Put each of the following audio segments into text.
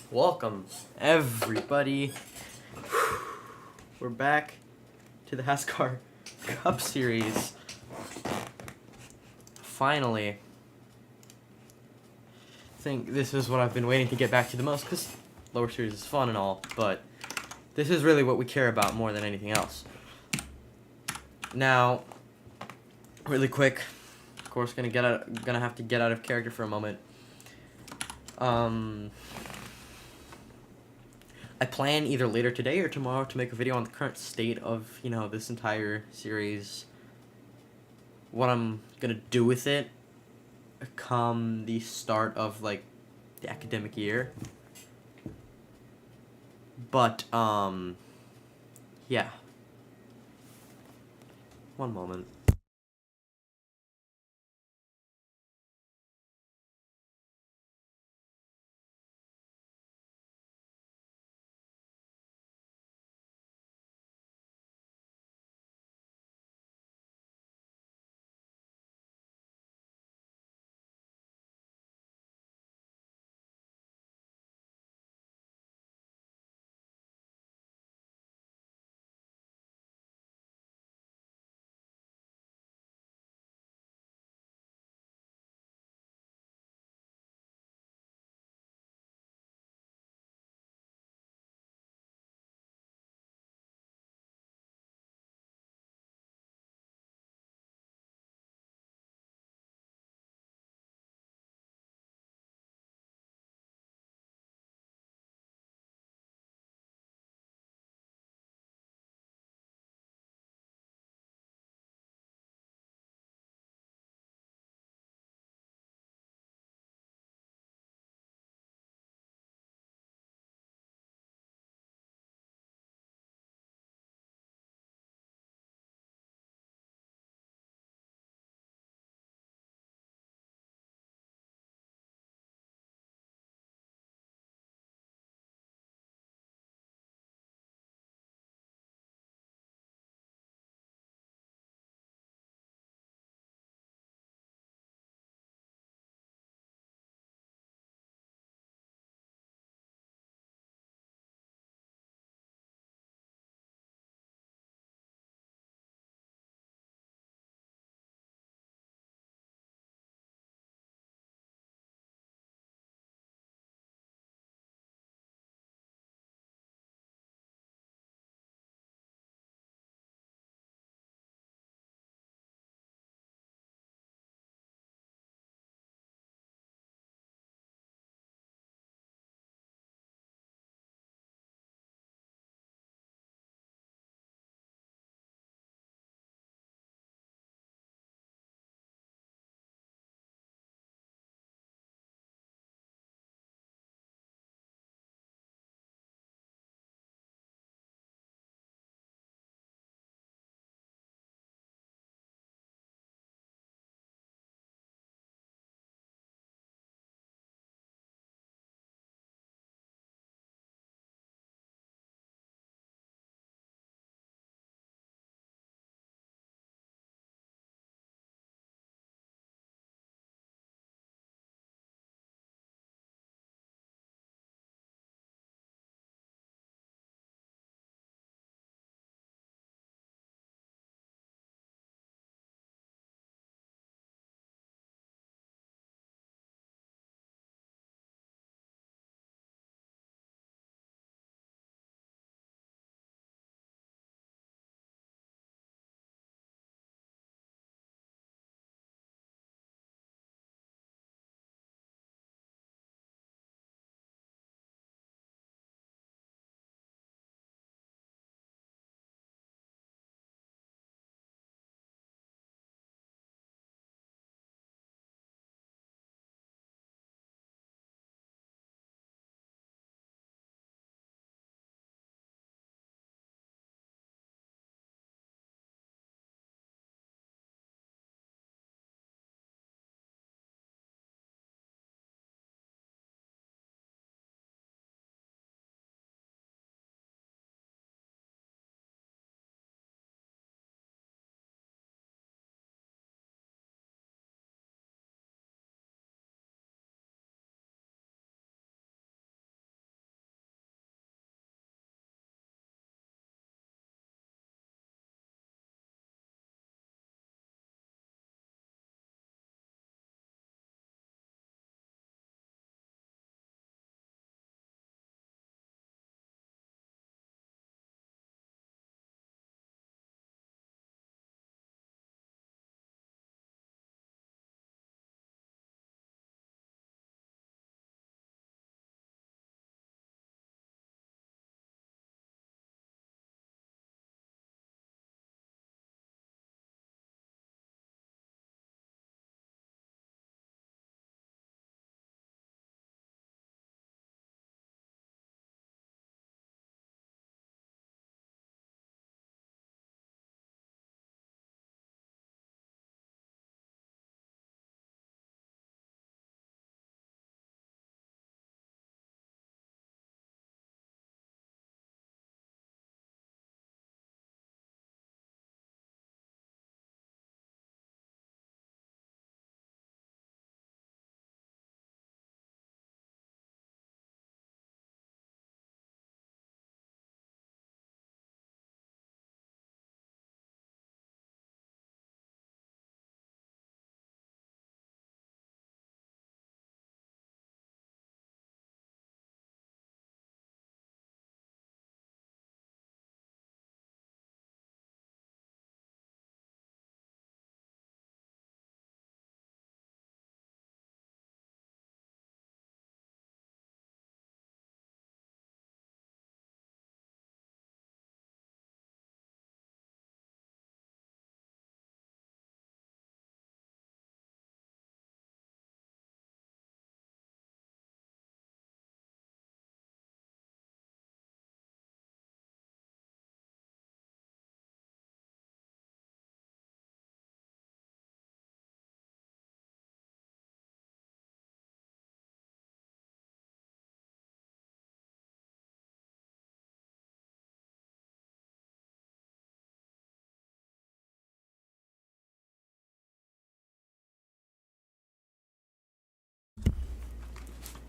Welcome, everybody. We're back to the HAZCAR Cup Series. Finally. I think this is what I've been waiting to get back to the most, because lower series is fun and all, but this is really what we care about more than anything else. Now, really quick, of course, gonna have to get out of character for a moment. I plan either later today or tomorrow to make a video on the current state of, this entire series. What I'm gonna do with it come the start of, the academic year. But, yeah. One moment.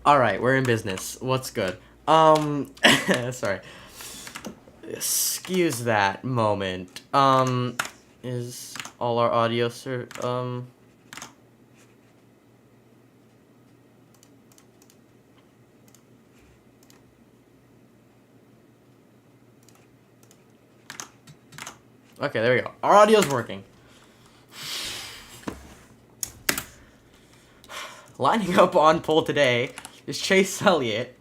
Alright, we're in business. What's good? Sorry. Excuse that moment. Is all our audio, sir? Okay, there we go. Our audio's working. Lining up on pole today is Chase Elliott.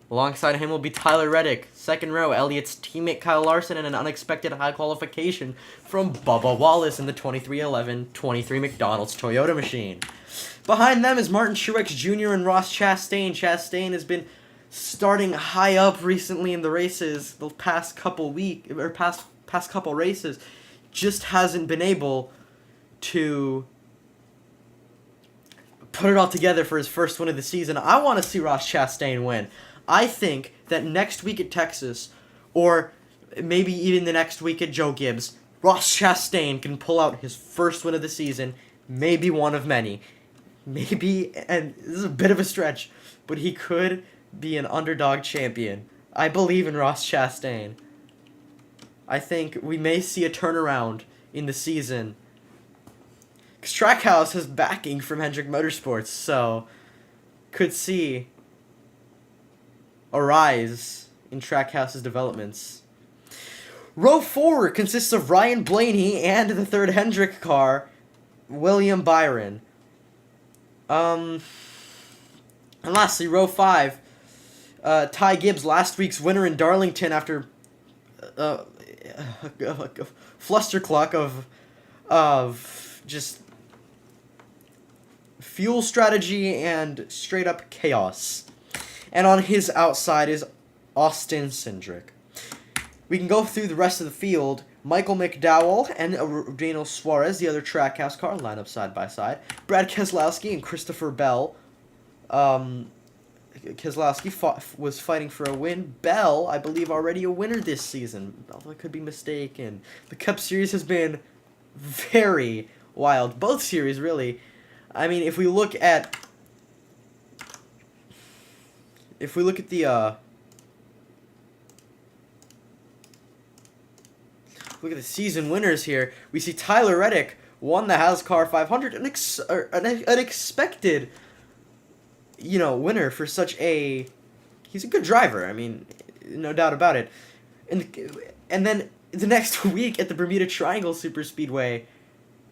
Alongside him will be Tyler Reddick. Second row, Elliott's teammate Kyle Larson, and an unexpected high qualification from Bubba Wallace in the 2311-23 McDonald's Toyota machine. Behind them is Martin Truex Jr. and Ross Chastain. Chastain has been starting high up recently in the races the past couple races. Just hasn't been able to put it all together for his first win of the season. I want to see Ross Chastain win. I think that next week at Texas, or maybe even the next week at Joe Gibbs, Ross Chastain can pull out his first win of the season, maybe one of many. Maybe, and this is a bit of a stretch, but he could be an underdog champion. I believe in Ross Chastain. I think we may see a turnaround in the season. Because Trackhouse has backing from Hendrick Motorsports, so could see a rise in Trackhouse's developments. Row 4 consists of Ryan Blaney and the third Hendrick car, William Byron. And lastly, row 5, Ty Gibbs, last week's winner in Darlington after a flustercluck of just fuel strategy and straight up chaos. And on his outside is Austin Cindric. We can go through the rest of the field. Michael McDowell and Daniel Suarez, the other Trackhouse car, line up side by side. Brad Keselowski and Christopher Bell. Keselowski was fighting for a win. Bell, I believe, already a winner this season, although I could be mistaken. The Cup Series has been very wild. Both series, really. I mean, if we look at the season winners here, we see Tyler Reddick won the HAZCAR 500, an unexpected, winner for such a. He's a good driver. I mean, no doubt about it. And then the next week at the Bermuda Triangle Superspeedway,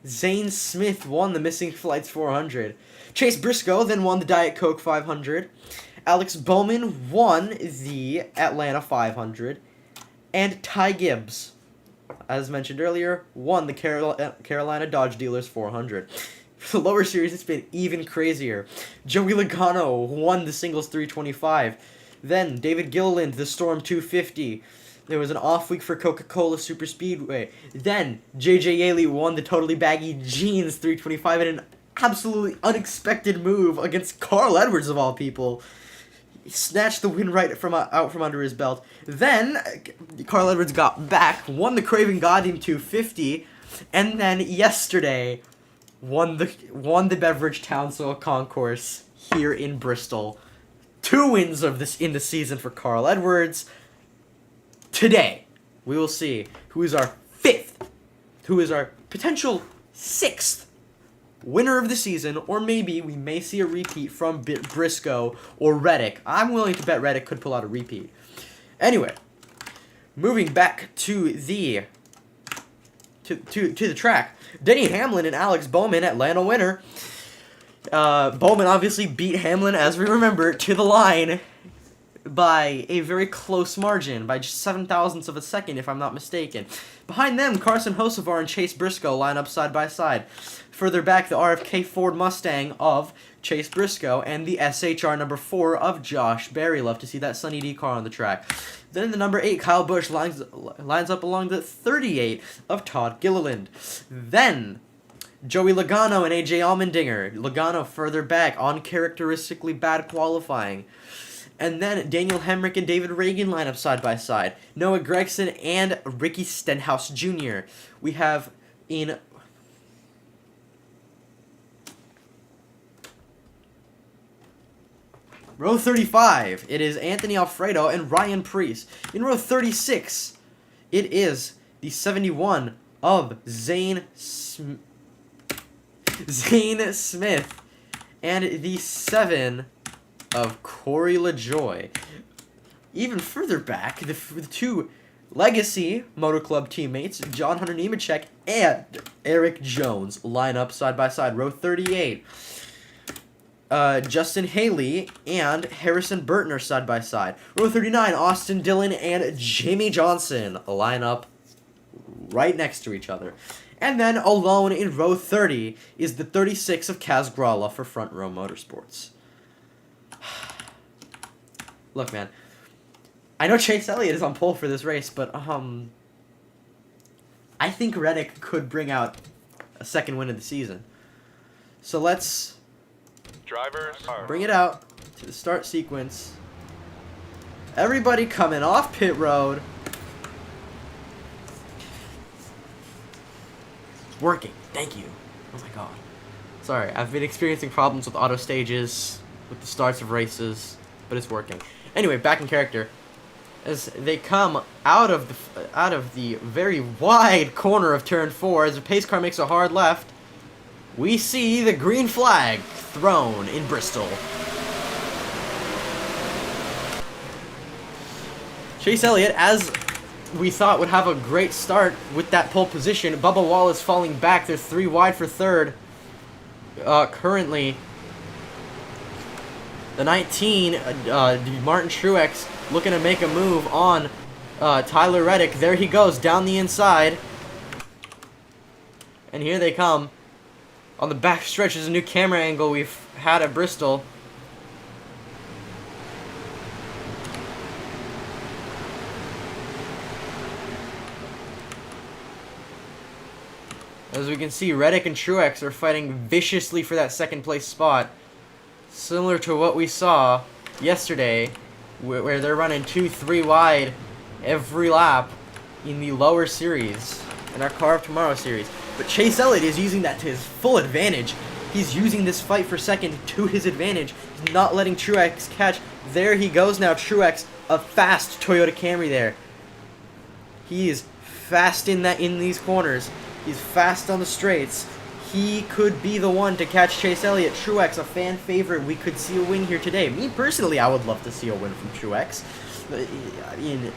Zane Smith won the Missing Flights 400. Chase Briscoe then won the Diet Coke 500. Alex Bowman won the Atlanta 500. And Ty Gibbs, as mentioned earlier, won the Carolina Dodge Dealers 400. For the lower series, it's been even crazier. Joey Logano won the Singles 325. Then David Gilliland, the Storm 250. There was an off week for Coca-Cola Superspeedway. Then J.J. Yaley won the Totally Baggy Jeans 325 in an absolutely unexpected move against Carl Edwards, of all people. He snatched the win out from under his belt. Then Carl Edwards got back, won the Craven Goddamn 250, and then yesterday won the Beverage Town Soil Concourse here in Bristol. 2 wins in the season for Carl Edwards. Today, we will see who is our 5th, who is our potential 6th winner of the season, or maybe we may see a repeat from Briscoe or Reddick. I'm willing to bet Reddick could pull out a repeat. Anyway, moving back to the track, Denny Hamlin and Alex Bowman, Atlanta winner. Bowman obviously beat Hamlin, as we remember, to the line by a very close margin, by just 0.07 of a second, if I'm not mistaken. Behind them, Carson Hocevar and Chase Briscoe line up side by side. Further back, the RFK Ford Mustang of Chase Briscoe and the SHR number 4 of Josh Berry. Love to see that Sunny D car on the track. Then the number 8, Kyle Busch, lines up along the 38 of Todd Gilliland. Then Joey Logano and AJ Allmendinger. Logano further back, uncharacteristically bad qualifying. And then Daniel Hemrick and David Reagan line up side by side. Noah Gregson and Ricky Stenhouse Jr. We have in Row 35, it is Anthony Alfredo and Ryan Preece. In row 36, it is the 71 of Zane Smith and the 7 of Corey LaJoy. Even further back, the two Legacy Motor Club teammates, John Hunter Nemechek and Eric Jones, line up side by side. Row 38, Justin Haley and Harrison Burton are side by side. Row 39, Austin Dillon and Jamie Johnson line up right next to each other. And then alone in row 30 is the 36 of Kaz Gralla for Front Row Motorsports. Look, man, I know Chase Elliott is on pole for this race, but I think Reddick could bring out a second win of the season. So let's bring it out to the start sequence. Everybody coming off pit road. It's working. Thank you. Oh my god. Sorry, I've been experiencing problems with auto stages, with the starts of races, but it's working. Anyway, back in character. As they come out of the very wide corner of turn 4, as the pace car makes a hard left, we see the green flag thrown in Bristol. Chase Elliott, as we thought, would have a great start with that pole position. Bubba Wallace falling back. They're 3 wide for third. Currently, the 19, Martin Truex, looking to make a move on Tyler Reddick. There he goes, down the inside. And here they come. On the back stretch is a new camera angle we've had at Bristol. As we can see, Reddick and Truex are fighting viciously for that second place spot. Similar to what we saw yesterday, where they're running 2-3 wide every lap in the lower series, in our Car of Tomorrow series. But Chase Elliott is using that to his full advantage. He's using this fight for second to his advantage. He's not letting Truex catch. There he goes now, Truex, a fast Toyota Camry there. He is fast in these corners. He's fast on the straights. He could be the one to catch Chase Elliott. Truex, a fan favorite. We could see a win here today. Me, personally, I would love to see a win from Truex. I mean,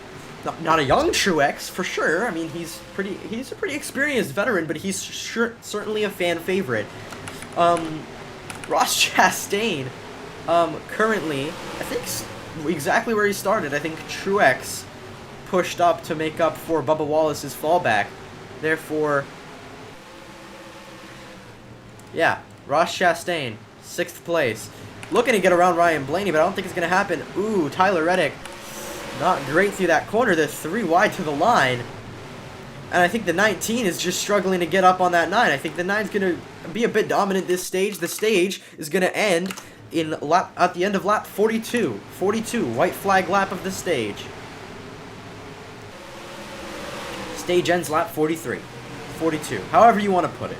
not a young Truex, for sure. I mean, he's a pretty experienced veteran, but he's certainly a fan favorite. Ross Chastain, currently, I think exactly where he started. I think Truex pushed up to make up for Bubba Wallace's fallback. Therefore, yeah, Ross Chastain, 6th place. Looking to get around Ryan Blaney, but I don't think it's going to happen. Ooh, Tyler Reddick, not great through that corner. They're 3 wide to the line. And I think the 19 is just struggling to get up on that 9. I think the 9's going to be a bit dominant this stage. The stage is going to end at the end of lap 42. 42, white flag lap of the stage. Stage ends lap 43. 42, however you want to put it.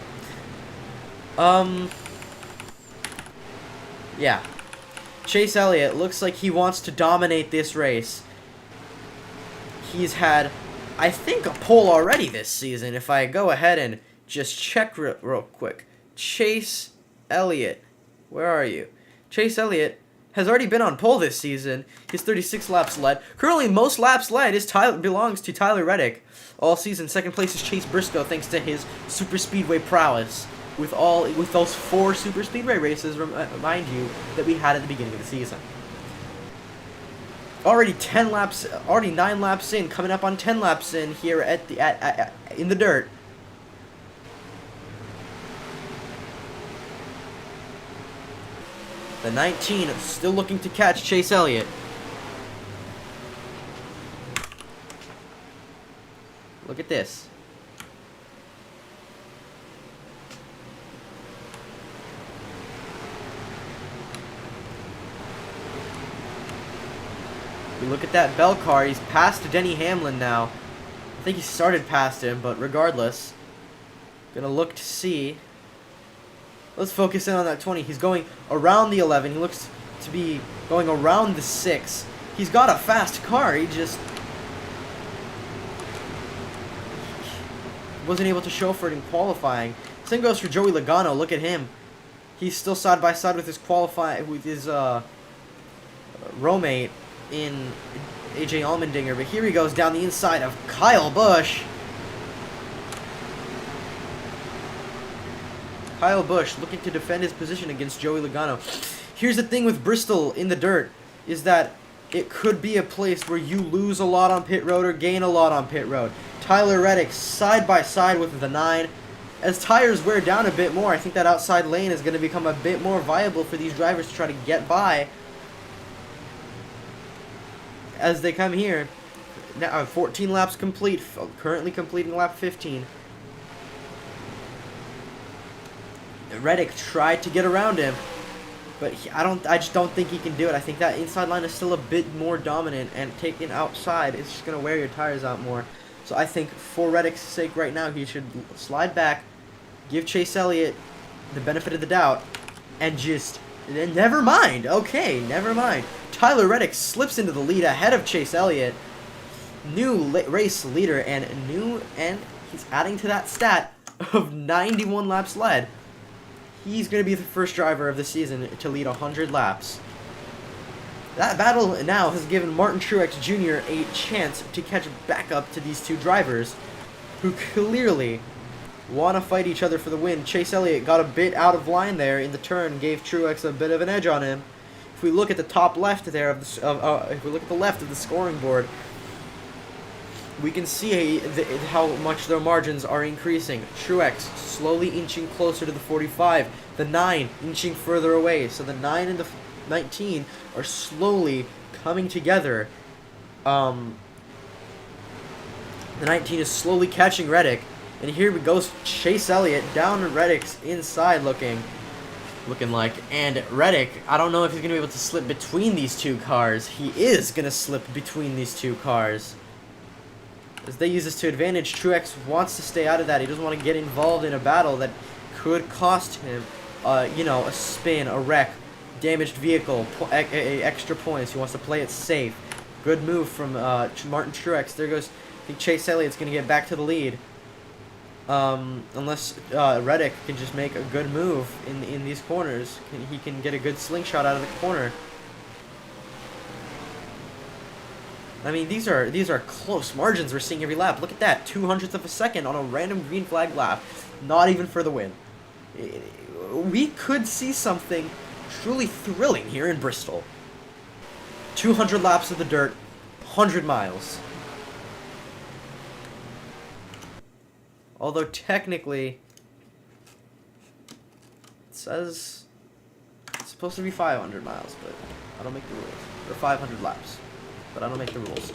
Yeah. Chase Elliott looks like he wants to dominate this race. He's had, I think, a pole already this season. If I go ahead and just check real quick. Chase Elliott, where are you? Chase Elliott has already been on pole this season. His 36 laps led. Currently, most laps led belongs to Tyler Reddick. All season, 2nd place is Chase Briscoe, thanks to his super speedway prowess. With those 4 super speedway races, remind you, that we had at the beginning of the season. Already 9 laps in, coming up on 10 laps in here in the dirt. The 19 still looking to catch Chase Elliott. Look at this. We look at that Bell car. He's past Denny Hamlin now. I think he started past him, but regardless, gonna look to see. Let's focus in on that 20. He's going around the 11. He looks to be going around the 6. He's got a fast car, he just wasn't able to show for it in qualifying. Same goes for Joey Logano. Look at him. He's still side by side with his roommate in AJ Allmendinger, but here he goes down the inside of Kyle Busch. Kyle Busch looking to defend his position against Joey Logano. Here's the thing with Bristol in the dirt, is that it could be a place where you lose a lot on pit road or gain a lot on pit road. Tyler Reddick side by side with the 9. As tires wear down a bit more, I think that outside lane is going to become a bit more viable for these drivers to try to get by as they come here. Now 14 laps complete, currently completing lap 15. Reddick tried to get around him, but I just don't think he can do it. I think that inside line is still a bit more dominant, and taking outside is just going to wear your tires out more. So I think for Reddick's sake right now, he should slide back, give Chase Elliott the benefit of the doubt, and just, never mind. Okay, never mind. Tyler Reddick slips into the lead ahead of Chase Elliott. New race leader, and he's adding to that stat of 91 laps led. He's going to be the first driver of the season to lead 100 laps. That battle now has given Martin Truex Jr. a chance to catch back up to these two drivers who clearly want to fight each other for the win. Chase Elliott got a bit out of line there in the turn, gave Truex a bit of an edge on him. If we look at the top left there if we look at the left of the scoring board, we can see how much their margins are increasing. Truex slowly inching closer to the 45, the 9 inching further away. So the 9 and the 19 are slowly coming together. The 19 is slowly catching Reddick, and here we goes Chase Elliott down Reddick's inside looking like, and Reddick, I don't know if he's going to be able to slip between these two cars. He is going to slip between these two cars as they use this to advantage. Truex wants to stay out of that. He doesn't want to get involved in a battle that could cost him a spin, a wreck, damaged vehicle, extra points. He wants to play it safe. Good move from Martin Truex. There goes, I think Chase Elliott's going to get back to the lead. Unless Reddick can just make a good move in these corners. He can get a good slingshot out of the corner. I mean, these are close margins we're seeing every lap. Look at that, 0.02 of a second on a random green flag lap. Not even for the win. We could see something truly thrilling here in Bristol. 200 laps of the dirt, 100 miles. Although technically, it says it's supposed to be 500 miles, but I don't make the rules. Or 500 laps, but I don't make the rules.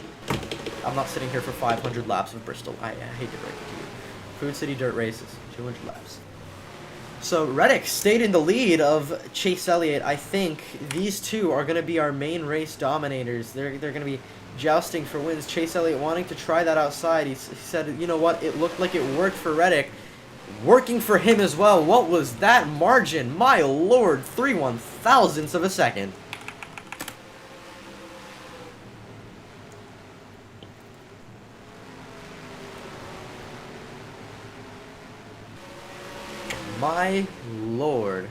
I'm not sitting here for 500 laps of Bristol. I hate to break it to you. Food City Dirt Races, 200 laps. So Reddick stayed in the lead of Chase Elliott. I think these two are going to be our main race dominators. They're going to be jousting for wins. Chase Elliott wanting to try that outside. He said, you know what, it looked like it worked for Reddick. Working for him as well. What was that margin? My lord, 3/1000ths of a second. My lord.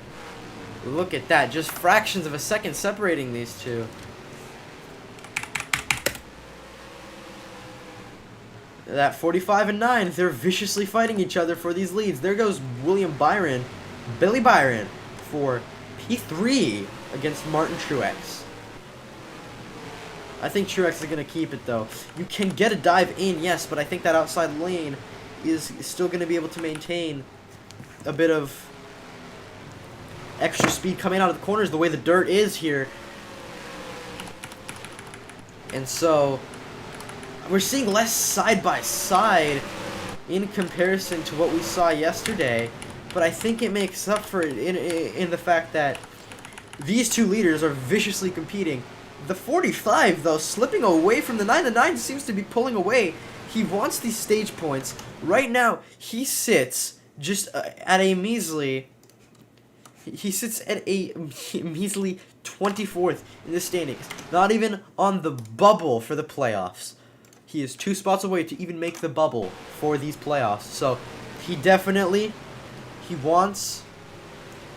Look at that. Just fractions of a second separating these two. That 45 and 9, they're viciously fighting each other for these leads. There goes Billy Byron, for P3 against Martin Truex. I think Truex is going to keep it, though. You can get a dive in, yes, but I think that outside lane is still going to be able to maintain a bit of extra speed coming out of the corners the way the dirt is here. And so we're seeing less side-by-side in comparison to what we saw yesterday, but I think it makes up for it in the fact that these two leaders are viciously competing. The 45, though, slipping away from the 9. The 9 seems to be pulling away. He wants these stage points. Right now, he sits just at a measly... He sits at a measly 24th in the standings. Not even on the bubble for the playoffs. He is 2 spots away to even make the bubble for these playoffs. So he definitely, he wants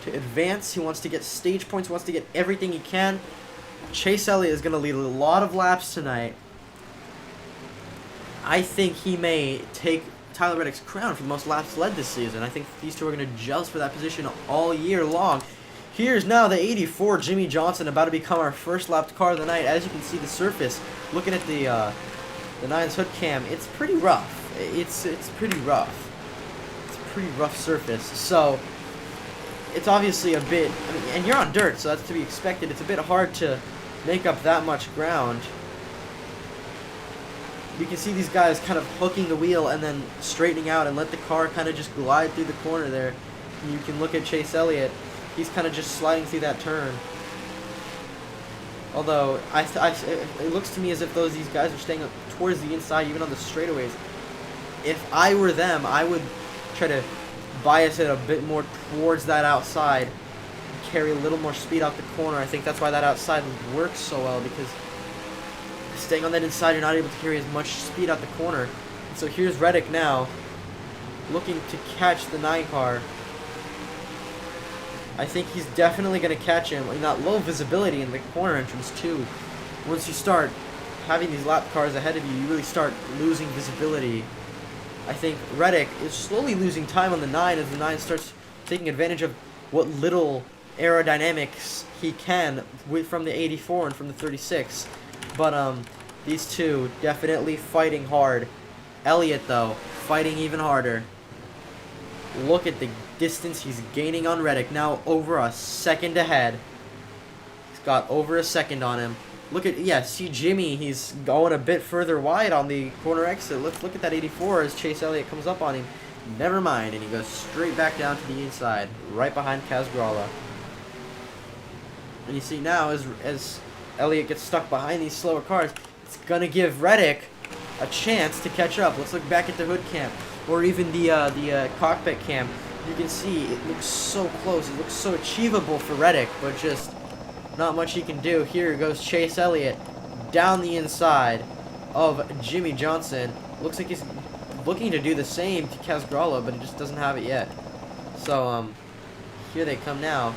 to advance. He wants to get stage points. He wants to get everything he can. Chase Elliott is going to lead a lot of laps tonight. I think he may take Tyler Reddick's crown for the most laps led this season. I think these two are going to joust for that position all year long. Here's now the 84 Jimmy Johnson about to become our first lapped car of the night. As you can see, the surface, looking at the 9's hood cam, it's pretty rough. It's pretty rough. It's a pretty rough surface. So it's obviously a bit, I mean, and you're on dirt, so that's to be expected. It's a bit hard to make up that much ground. You can see these guys kind of hooking the wheel and then straightening out and let the car kind of just glide through the corner there. And you can look at Chase Elliott. He's kind of just sliding through that turn. Although, it looks to me as if these guys are staying up towards the inside, even on the straightaways. If I were them, I would try to bias it a bit more towards that outside. Carry a little more speed out the corner. I think that's why that outside works so well, because staying on that inside, you're not able to carry as much speed out the corner. And so here's Reddick now, looking to catch the 9 car. I think he's definitely going to catch him. You got low visibility in the corner entrance too. Once you start having these lap cars ahead of you, you really start losing visibility. I think Reddick is slowly losing time on the 9 as the 9 starts taking advantage of what little aerodynamics he can from the 84 and from the 36. But these two definitely fighting hard. Elliott, though, fighting even harder. Look at the distance he's gaining on Reddick. Now over a second ahead. He's got over a second on him. Look at, yeah, see Jimmy, he's going a bit further wide on the corner exit. Let's look at that 84 as Chase Elliott comes up on him. Never mind, and he goes straight back down to the inside, right behind HAZCAR. And you see now, as Elliott gets stuck behind these slower cars, it's going to give Reddick a chance to catch up. Let's look back at the hood cam, or even the cockpit cam. You can see it looks so close. It looks so achievable for Reddick, but just not much he can do. Here goes Chase Elliott down the inside of Jimmy Johnson. Looks like he's looking to do the same to HAZCAR, but he just doesn't have it yet. So, here they come now.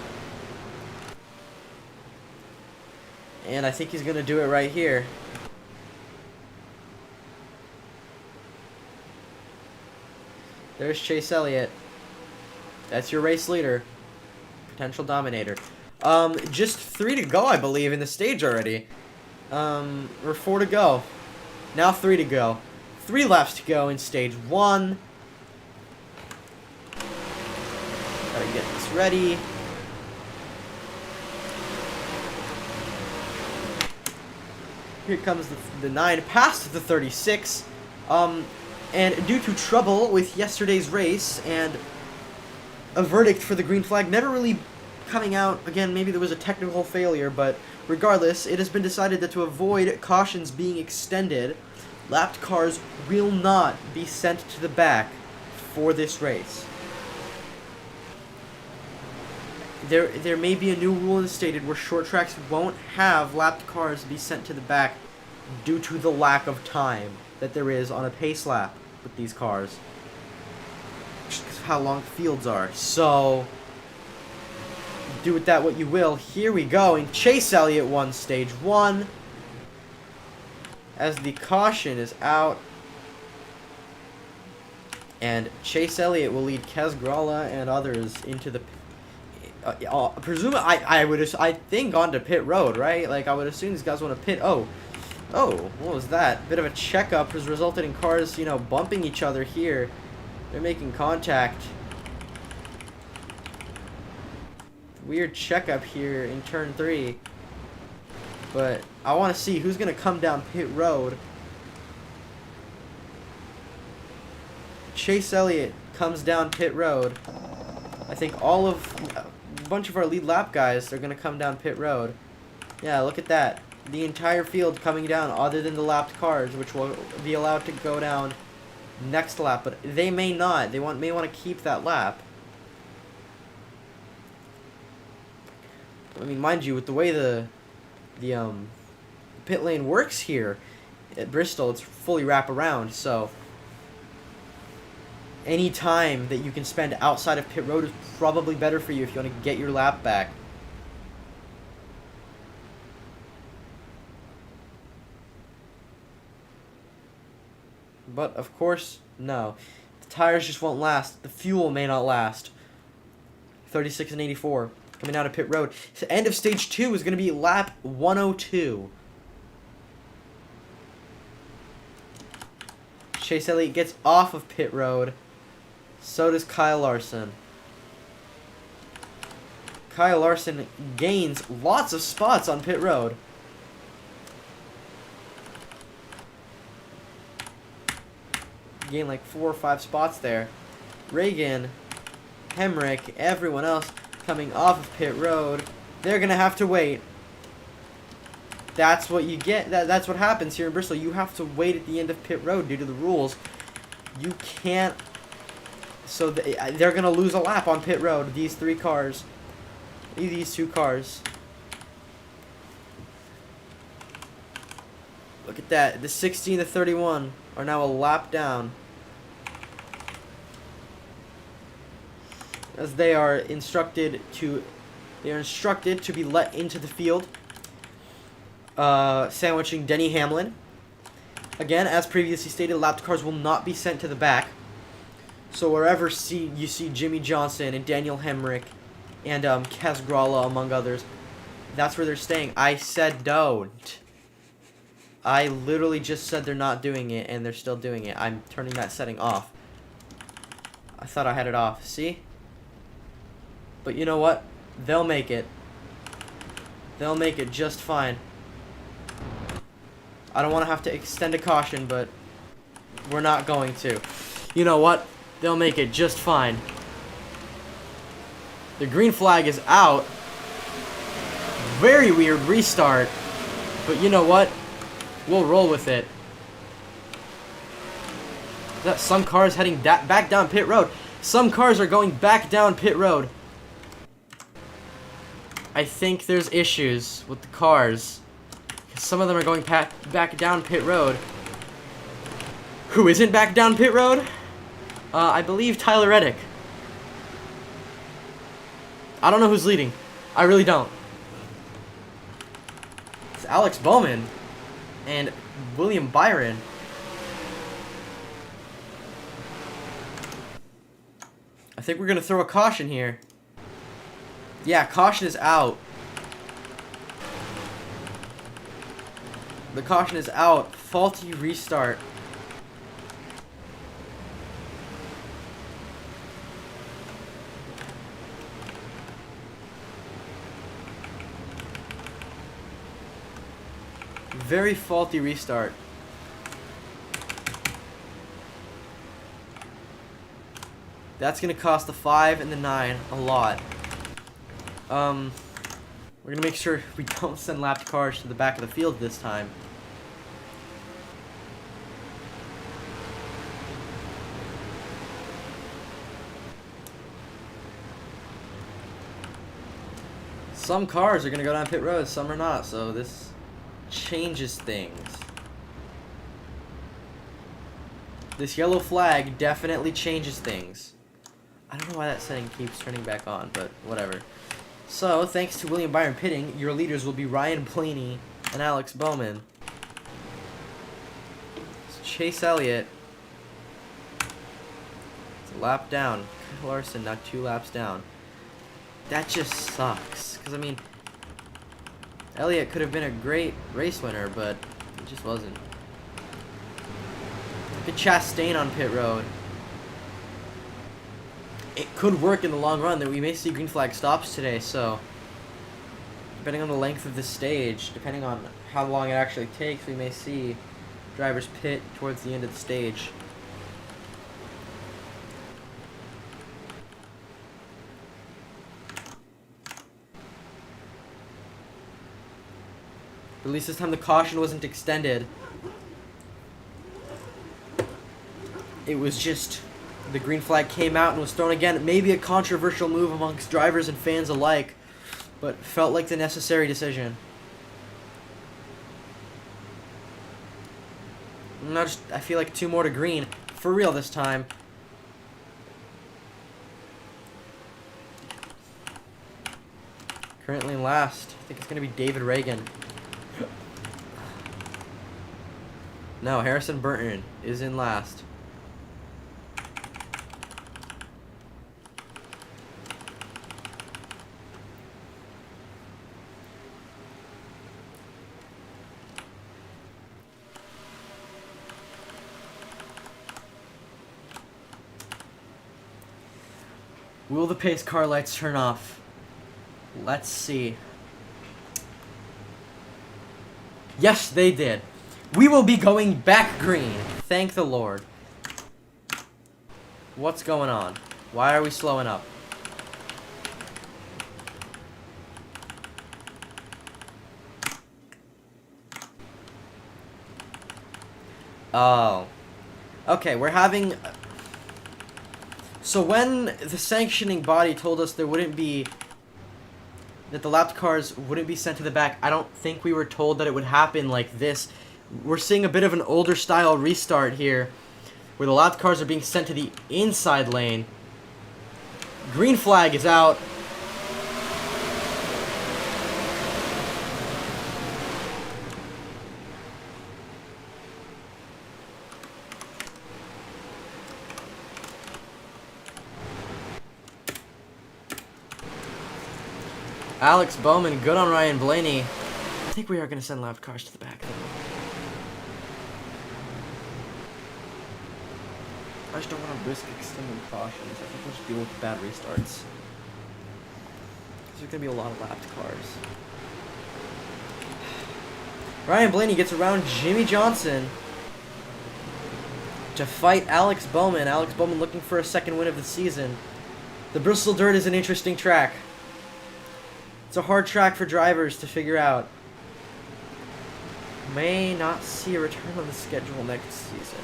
And I think he's going to do it right here. There's Chase Elliott. That's your race leader. Potential dominator. Just 3 to go, I believe, in the stage already. Or 4 to go. Now 3 to go. 3 laps to go in stage 1. Gotta get this ready. Here comes the 9 past the 36. And due to trouble with yesterday's race and a verdict for the green flag never really coming out, again, maybe there was a technical failure, but regardless, it has been decided that to avoid cautions being extended, lapped cars will not be sent to the back for this race. There may be a new rule instated where short tracks won't have lapped cars be sent to the back due to the lack of time that there is on a pace lap with these cars. Just how long fields are. So, do with that what you will. Here we go. And Chase Elliott won stage 1. As the caution is out. And Chase Elliott will lead HAZCAR and others into the I think onto pit road, right? Like, I would assume these guys want to pit. Oh, what was that? Bit of a checkup has resulted in cars, you know, bumping each other here. They're making contact. Weird checkup here in turn 3. But I want to see who's going to come down pit road. Chase Elliott comes down pit road. I think a bunch of our lead lap guys are going to come down pit road. Yeah, look at that. The entire field coming down other than the lapped cars, which will be allowed to go down next lap, but they may not. They may want to keep that lap. I mean, mind you, with the way the pit lane works here at Bristol, it's fully wraparound, so any time that you can spend outside of pit road is probably better for you if you want to get your lap back. But, of course, no. The tires just won't last. The fuel may not last. 36 and 84. Coming down to pit road. So end of stage 2 is going to be lap 102. Chase Elliott gets off of pit road. So does Kyle Larson. Kyle Larson gains lots of spots on pit road. Gain like 4 or 5 spots there. Reagan, Hemrick, everyone else coming off of pit road. They're gonna have to wait. That's what you get. That's what happens here in Bristol. You have to wait at the end of pit road due to the rules. You can't. So they're gonna lose a lap on pit road. These 3 cars. These 2 cars. Look at that. The 16 to 31 are now a lap down. As they are instructed to be let into the field. Sandwiching Denny Hamlin. Again, as previously stated, lapped cars will not be sent to the back. So wherever you see Jimmy Johnson and Daniel Hemrick and Kaz Gralla, among others, that's where they're staying. I said don't. I literally just said they're not doing it, and they're still doing it. I'm turning that setting off. I thought I had it off. See? But you know what? They'll make it. They'll make it just fine. I don't want to have to extend a caution, but we're not going to. You know what? They'll make it just fine. The green flag is out. Very weird restart. But you know what? We'll roll with it. Some cars heading back down pit road. Some cars are going back down pit road. I think there's issues with the cars. Some of them are going back down pit road. Who isn't back down pit road? I believe Tyler Reddick. I don't know who's leading. I really don't. It's Alex Bowman and William Byron. I think we're going to throw a caution here. Yeah, caution is out. The caution is out. Faulty restart. Very faulty restart. That's going to cost the 5 and the 9 a lot. We're going to make sure we don't send lapped cars to the back of the field this time. Some cars are going to go down pit road, some are not, so this changes things. This yellow flag definitely changes things. I don't know why that setting keeps turning back on, but whatever. So, thanks to William Byron pitting, your leaders will be Ryan Blaney and Alex Bowman. So Chase Elliott. It's a lap down. Kyle Larson now 2 laps down. That just sucks. Because, I mean, Elliott could have been a great race winner, but it just wasn't. Look at Chastain on pit road. It could work in the long run that we may see green flag stops today, so depending on the length of the stage, depending on how long it actually takes, we may see drivers pit towards the end of the stage. At least this time the caution wasn't extended. It was just the green flag came out and was thrown again. Maybe a controversial move amongst drivers and fans alike. but felt like the necessary decision. I feel like 2 more to green. For real this time. Currently in last. I think it's going to be David Reagan. No, Harrison Burton is in last. Will the pace car lights turn off? Let's see. Yes, they did. We will be going back green. Thank the Lord. What's going on? Why are we slowing up? Oh. Okay, we're having... So when the sanctioning body told us there wouldn't be... that the lapped cars wouldn't be sent to the back, I don't think we were told that it would happen like this. We're seeing a bit of an older style restart here, where the lapped cars are being sent to the inside lane. Green flag is out. Alex Bowman, good on Ryan Blaney. I think we are going to send lapped cars to the back, though. I just don't want to risk extending cautions. I think we'll just deal with bad restarts. Because there's going to be a lot of lapped cars. Ryan Blaney gets around Jimmy Johnson to fight Alex Bowman. Alex Bowman looking for a second win of the season. The Bristol Dirt is an interesting track. It's a hard track for drivers to figure out. May not see a return on the schedule next season.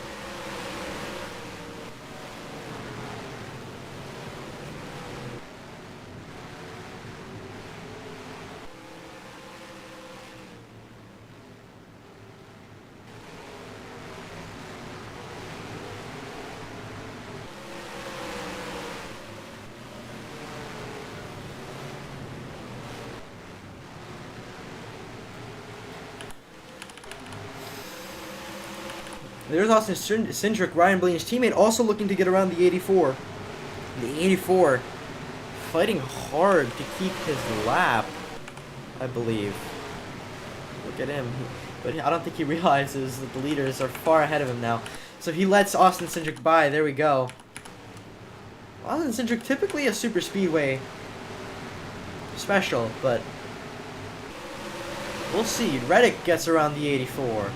There's Austin Cindric, Ryan Blaney's teammate, also looking to get around the 84. The 84 fighting hard to keep his lap, I believe. Look at him. But I don't think he realizes that the leaders are far ahead of him now. So he lets Austin Cindric by. There we go. Austin Cindric, typically a super speedway special, but we'll see. Reddick gets around the 84.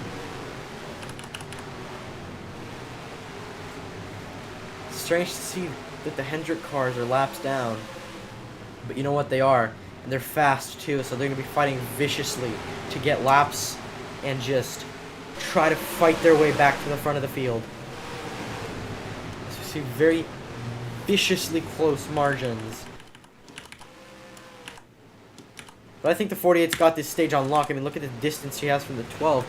Strange to see that the Hendrick cars are laps down, but you know what, they are, and they're fast too, so they're going to be fighting viciously to get laps and just try to fight their way back to the front of the field. As we see very viciously close margins. But I think the 48's got this stage on lock. I mean, look at the distance she has from the 12.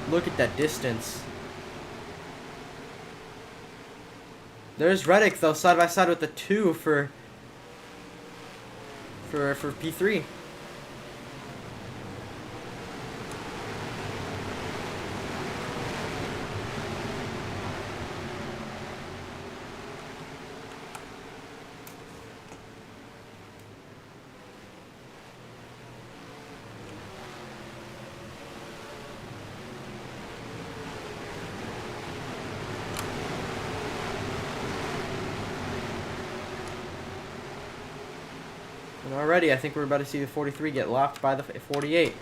Look at that distance. There's Reddick, though, side by side with the 2 for P3. And already, I think we're about to see the 43 get locked by the 48.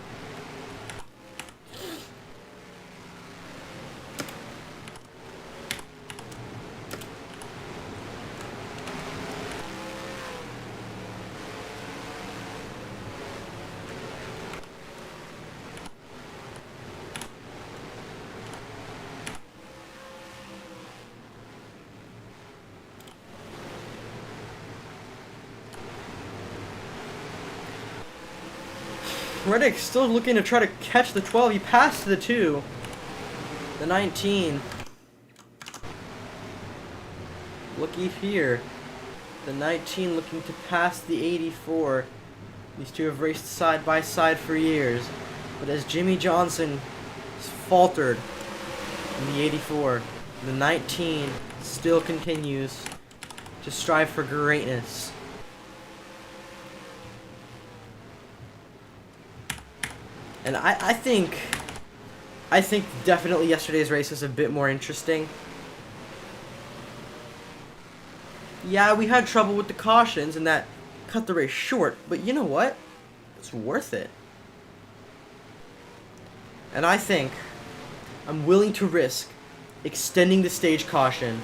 Reddick still looking to try to catch the 12. He passed the 2. The 19. Looky here. The 19 looking to pass the 84. These two have raced side by side for years. But as Jimmy Johnson has faltered in the 84, the 19 still continues to strive for greatness. And I think definitely yesterday's race was a bit more interesting. Yeah, we had trouble with the cautions and that cut the race short, but you know what? It's worth it. And I think I'm willing to risk extending the stage caution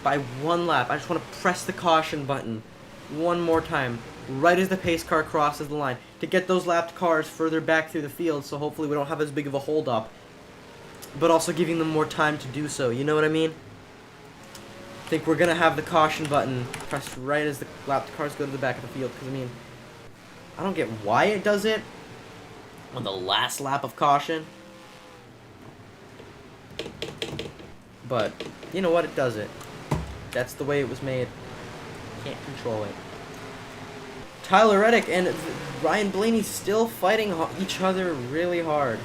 by 1 lap. I just want to press the caution button one more time, right as the pace car crosses the line, to get those lapped cars further back through the field, so hopefully we don't have as big of a hold-up, but also giving them more time to do so. You know what I mean? I think we're going to have the caution button pressed right as the lapped cars go to the back of the field, because, I mean, I don't get why it does it on the last lap of caution, but you know what? It does it. That's the way it was made. Can't control it. Tyler Reddick and Ryan Blaney still fighting each other really hard.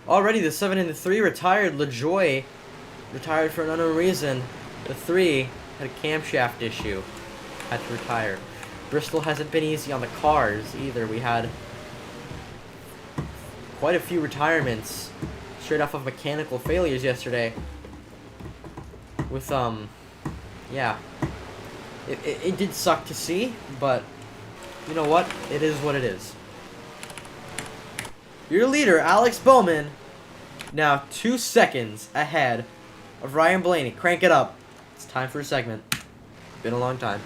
Already the 7 and the 3 retired. LaJoy retired for an unknown reason. The 3 had a camshaft issue. Had to retire. Bristol hasn't been easy on the cars either. We had quite a few retirements straight off of mechanical failures yesterday. With, yeah. It did suck to see, but you know what? It is what it is. Your leader, Alex Bowman, now 2 seconds ahead of Ryan Blaney. Crank it up. It's time for a segment. Been a long time.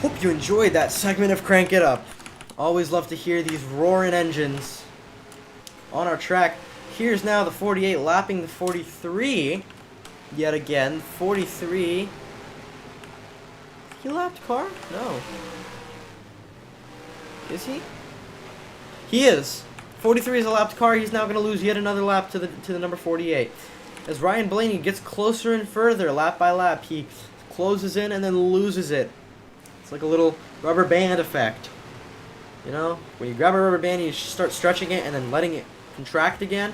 Hope you enjoyed that segment of Crank It Up. Always love to hear these roaring engines on our track. Here's now the 48 lapping the 43. Yet again, 43. He lapped car? No. Is he? He is. 43 is a lapped car. He's now going to lose yet another lap to the number 48. As Ryan Blaney gets closer and further, lap by lap, he closes in and then loses it. It's like a little rubber band effect. You know, when you grab a rubber band, you start stretching it and then letting it contract again.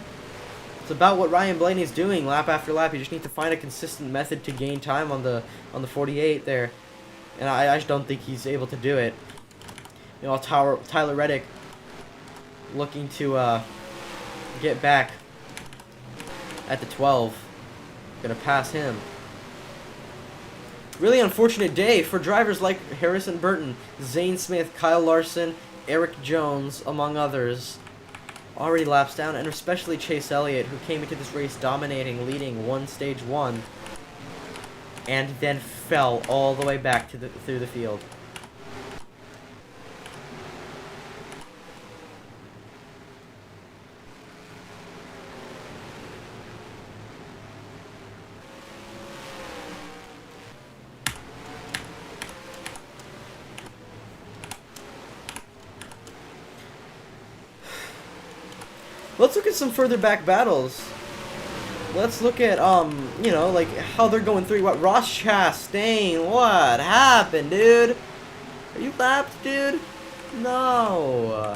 It's about what Ryan Blaney's doing lap after lap. You just need to find a consistent method to gain time on the 48 there. And I just don't think he's able to do it. You know, Tyler Reddick looking to get back at the 12. Gonna pass him. Really unfortunate day for drivers like Harrison Burton, Zane Smith, Kyle Larson, Eric Jones, among others. Already laps down, and especially Chase Elliott, who came into this race dominating, leading stage 1, and then fell all the way back to through the field. Let's look at some further back battles. Let's look at, you know, like, how they're going through. What, Ross Chastain, what happened, dude? Are you lapped, dude? No.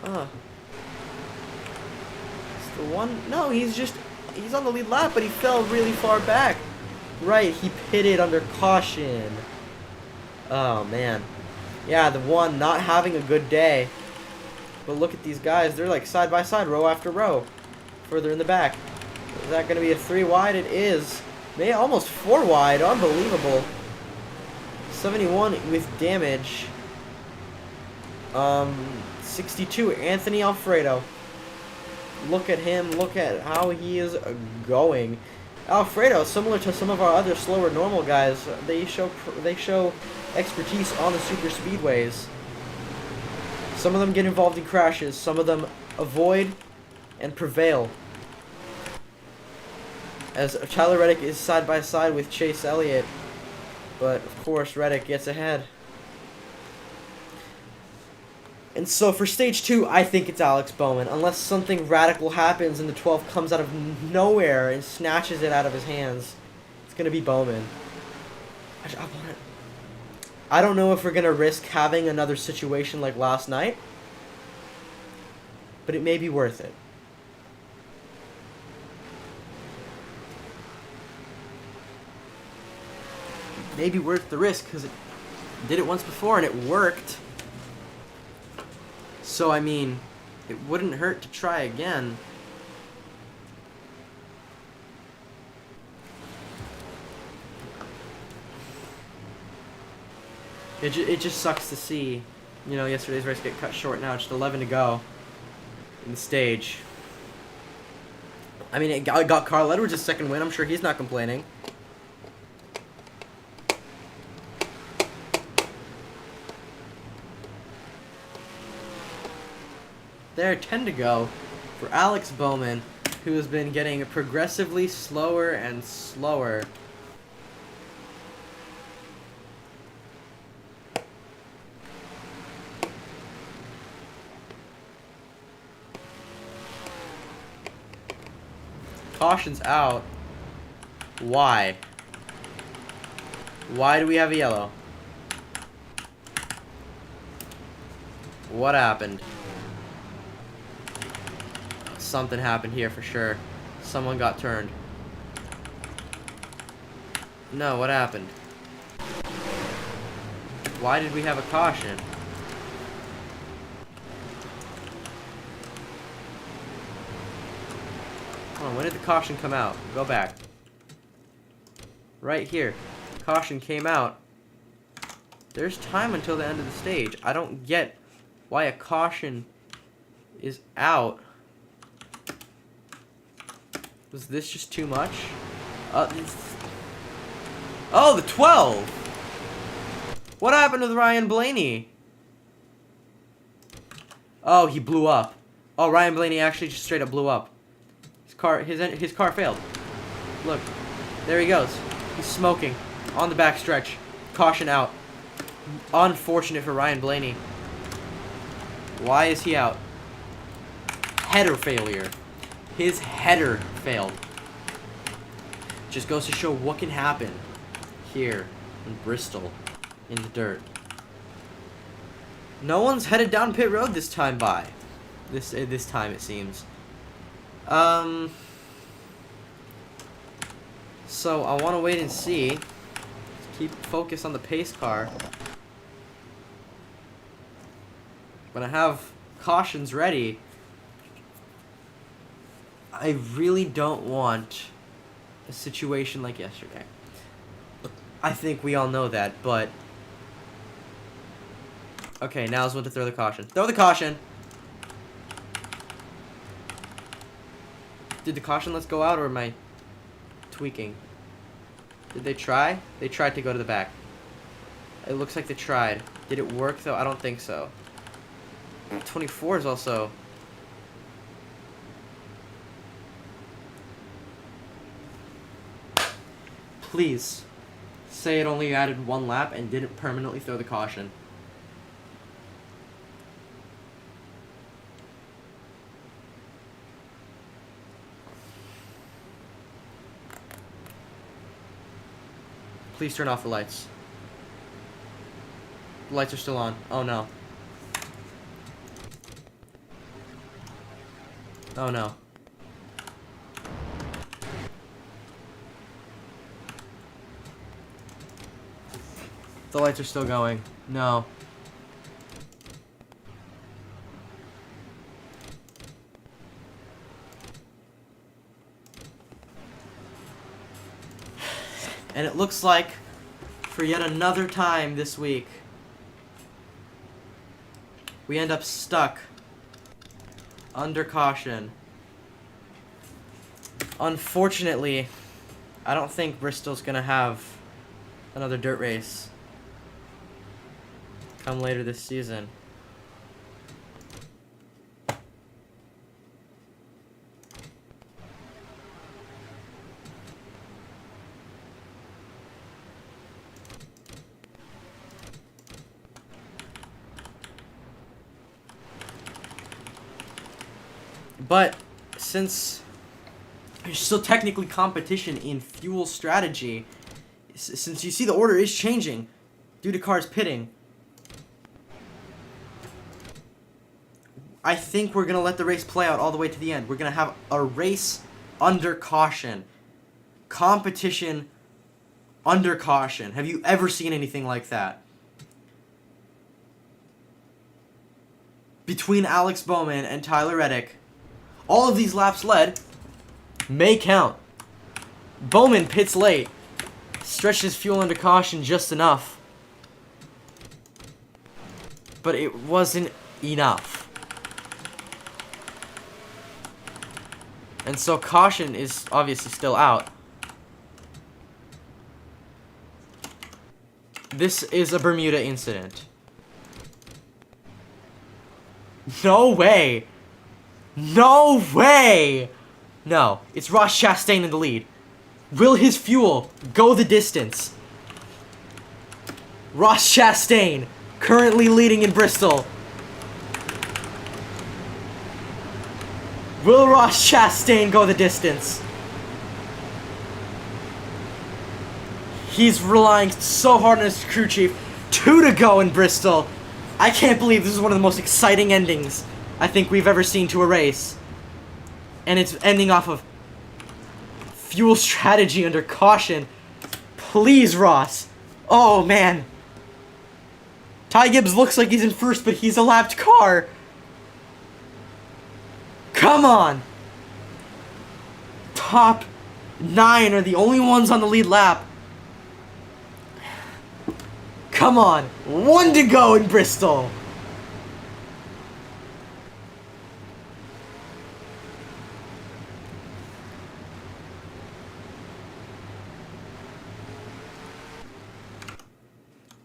It's the one, no, he's on the lead lap, but he fell really far back. Right, he pitted under caution. Oh, man. Yeah, the one not having a good day. But look at these guys. They're like side by side, row after row. Further in the back. Is that going to be a 3 wide? It is. Maybe almost 4 wide. Unbelievable. 71 with damage. 62, Anthony Alfredo. Look at him. Look at how he is going. Alfredo, similar to some of our other slower normal guys, they show expertise on the super speedways. Some of them get involved in crashes. Some of them avoid and prevail. As Tyler Reddick is side by side with Chase Elliott, but of course Reddick gets ahead. And so for stage 2, I think it's Alex Bowman, unless something radical happens and the 12 comes out of nowhere and snatches it out of his hands. It's gonna be Bowman. I don't know if we're gonna risk having another situation like last night, but it may be worth it. Maybe worth the risk, because it did it once before and it worked. So, I mean, it wouldn't hurt to try again. It just sucks to see, you know, yesterday's race get cut short now, just 11 to go in the stage. I mean, it got Carl Edwards' a second win. I'm sure he's not complaining. There, 10 to go for Alex Bowman, who has been getting progressively slower and slower. Caution's out. Why? Why do we have a yellow? What happened? Something happened here for sure. Someone got turned. No, what happened? Why did we have a caution? Hold on, when did the caution come out? Go back. Right here. Caution came out. There's time until the end of the stage. I don't get why a caution is out. Was this just too much? Oh, the 12! What happened with Ryan Blaney? Oh, he blew up. Oh, Ryan Blaney actually just straight up blew up. His car failed. Look, there he goes. He's smoking on the back stretch. Caution out. Unfortunate for Ryan Blaney. Why is he out? Header failure. His header failed. Just goes to show what can happen here in Bristol in the dirt. No one's headed down pit road this time by. This time it seems. So I want to wait and see. Keep focus on the pace car. When I have cautions ready, I really don't want a situation like yesterday. I think we all know that, but... Okay, now's when to throw the caution. Throw the caution! Did the caution let's go out, or am I tweaking? Did they try? They tried to go to the back. It looks like they tried. Did it work, though? I don't think so. 24 is also... Please, say it only added 1 lap and didn't permanently throw the caution. Please turn off the lights. The lights are still on. Oh no. Oh no. The lights are still going. No. And it looks like, for yet another time this week, we end up stuck under caution. Unfortunately, I don't think Bristol's gonna have another dirt race come later this season. But since there's still technically competition in fuel strategy, since you see the order is changing due to cars pitting, I think we're going to let the race play out all the way to the end. We're going to have a race under caution. Competition under caution. Have you ever seen anything like that? Between Alex Bowman and Tyler Reddick, all of these laps led may count. Bowman pits late, stretches fuel under caution just enough, but it wasn't enough. And so caution is obviously still out. This is a Bermuda incident. No way! No way! No, it's Ross Chastain in the lead. Will his fuel go the distance? Ross Chastain, currently leading in Bristol. Will Ross Chastain go the distance? He's relying so hard on his crew chief. 2 to go in Bristol. I can't believe this is one of the most exciting endings I think we've ever seen to a race. And it's ending off of fuel strategy under caution. Please, Ross. Oh, man. Ty Gibbs looks like he's in first, but he's a lapped car. Come on. Top 9 are the only ones on the lead lap. Come on. 1 to go in Bristol.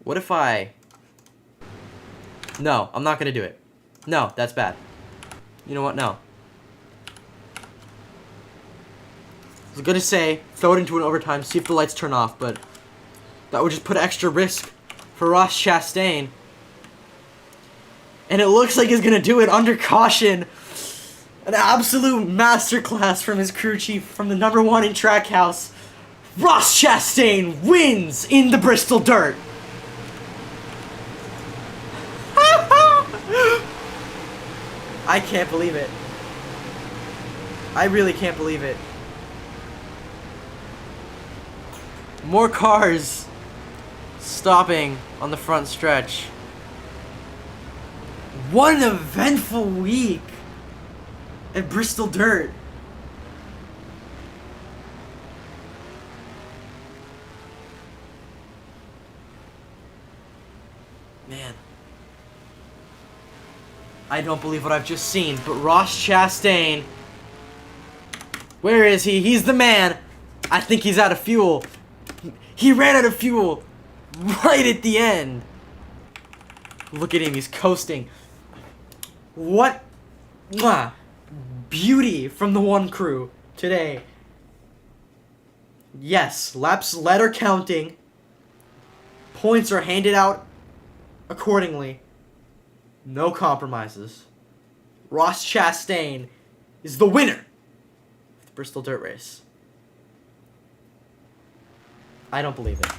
What if I... No, I'm not going to do it. No, that's bad. You know what? No. I was going to say, throw it into an overtime, see if the lights turn off, but that would just put extra risk for Ross Chastain. And it looks like he's going to do it under caution. An absolute masterclass from his crew chief, from the #1 in Trackhouse. Ross Chastain wins in the Bristol Dirt. I can't believe it. I really can't believe it. More cars stopping on the front stretch. What an eventful week at Bristol Dirt. Man. I don't believe what I've just seen, but Ross Chastain, where is he? He's the man. I think he's out of fuel. He ran out of fuel right at the end. Look at him, he's coasting. What beauty from the one crew today. Yes, laps led are counting. Points are handed out accordingly. No compromises. Ross Chastain is the winner of the Bristol Dirt Race. I don't believe it.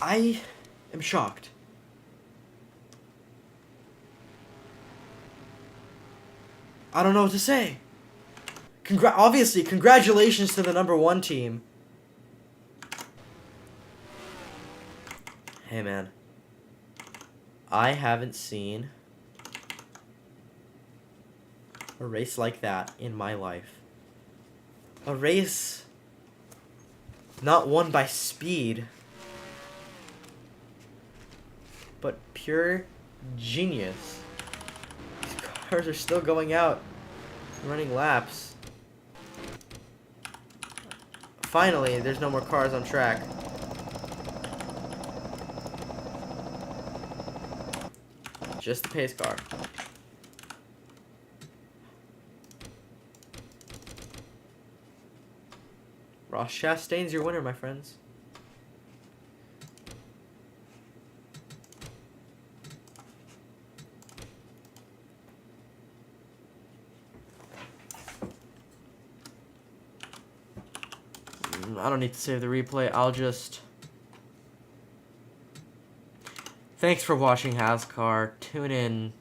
I am shocked. I don't know what to say. Obviously, congratulations to the #1 team. Hey, man. I haven't seen a race like that in my life. A race not won by speed, but pure genius. These cars are still going out, running laps. Finally, there's no more cars on track. Just the pace car. Ross Chastain's your winner, my friends. I don't need to save the replay. I'll just... Thanks for watching HAZCAR. Tune in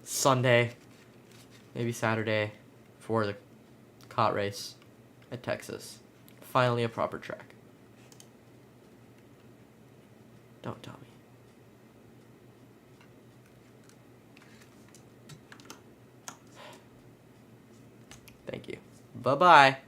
Sunday, maybe Saturday, for the COT race at Texas. Finally a proper track. Don't tell me. Thank you. Bye-bye.